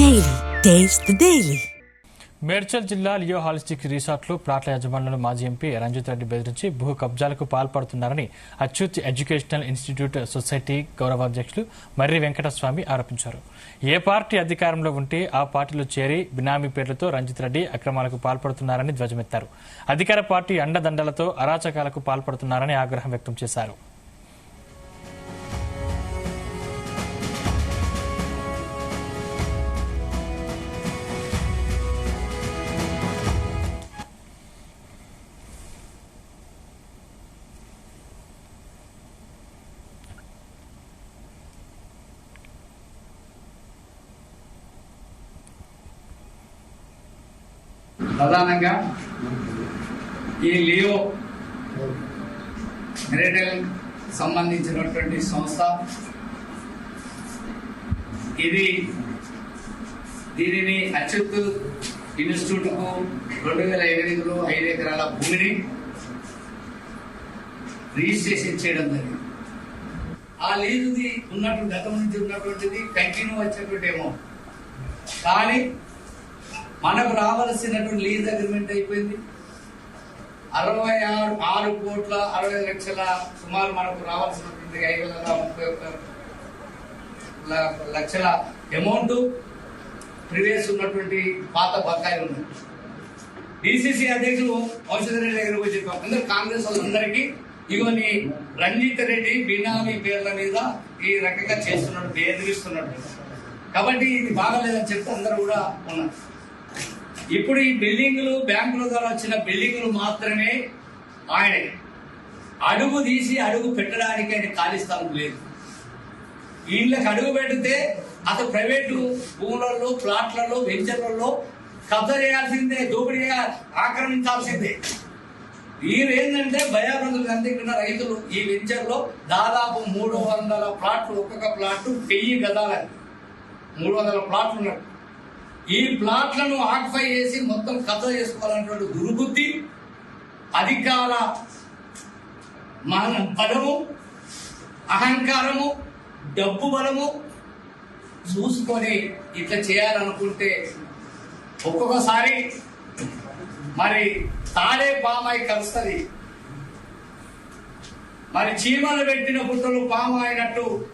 Daily. Taste the Daily. Medchal జిల్లా Leo holistic రిసార్ట్లో ప్లాట్ల యజమానులను మాజీ ఎంపీ రంజిత్ రెడ్డి బెదిరించి భూ కబ్జాలకు పాల్పడుతున్నారని అచ్యుత్ ఎడ్యుకేషనల్ ఇన్స్టిట్యూట్ సొసైటీ గౌరవాధ్యక్షులు మర్రి వెంకటస్వామి ఆరోపించారు. ఏ పార్టీ అధికారంలో ఉంటే ఆ పార్టీలో చేరి బినామీ పేర్లతో రంజిత్ రెడ్డి అక్రమాలకు పాల్పడుతున్నారని ధ్వజమెత్తారు. అధికార పార్టీ అండదండలతో అరాచకాలకు పాల్పడుతున్నారని ఆగ్రహం వ్యక్తం చేశారు. ప్రధానంగా ఈ లియో మెరిటల్ సంబంధించినటువంటి సంస్థ దీనిని అచ్యుత్ ఇన్స్టిట్యూట్ కు 2008లో 5 ఎకరాల భూమిని రిజిస్ట్రేషన్ చేయడం జరిగింది. ఆ లీజుది ఉన్నట్టు గతం నుంచి ఉన్నటువంటిది కంటిన్యూ వచ్చేటువంటి అమౌంట్, కానీ మనకు రావాల్సినటువంటి లీజ్ అగ్రిమెంట్ అయిపోయింది. 66 కోట్ల 60 లక్షల సుమారు మనకు రావాల్సినటువంటి 531 లక్షల అమౌంట్ ప్రీవియస్ ఉన్నటువంటి పాత బకాయిలు ఉన్నాయి. డిసిసి అధ్యక్షులు ఔషధ రెడ్డి దగ్గర పోయి చెప్పాం, అందరు కాంగ్రెస్ వాళ్ళందరికీ ఇగోని రంజిత్ రెడ్డి బినామీ పేర్ల మీద ఈ రకంగా చేస్తున్నాడు, బెదిరిస్తున్నాడు, కాబట్టి ఇది బాగాలేదని చెప్తే అందరూ కూడా ఉన్నారు. ఇప్పుడు ఈ బిల్డింగులు బ్యాంకుల ద్వారా వచ్చిన బిల్డింగులు మాత్రమే ఆయన అడుగు తీసి అడుగు పెట్టడానికి ఆయన ఖాళీ స్థలం లేదు. వీళ్ళకి అడుగు పెడితే అసలు ప్రైవేటు భూములలో, ప్లాట్లలో, వెంచర్లలో కబ్జా చేయాల్సిందే, దోపిడీగా ఆక్రమించాల్సిందే. వీరేంటంటే భయాబందులు అందించిన రైతులు ఈ వెంచర్లో దాదాపు 300 ప్లాట్లు, ఒక్కొక్క ప్లాట్ 1000 గదాలని 300 ప్లాట్లు ఉన్నాయి. ఈ ప్లాట్లను ఆక్యుపై చేసి మొత్తం కబ్జా చేసుకోవాలన్నటువంటి దుర్బుద్ధి, అధికార బలము, అహంకారము, డబ్బు బలము చూసుకొని ఇట్లా చేయాలనుకుంటే ఒక్కొక్కసారి మరి తాడే పామై కలుస్తుంది. మరి చీమలు పెట్టిన పుట్టలు పాము అయినట్టు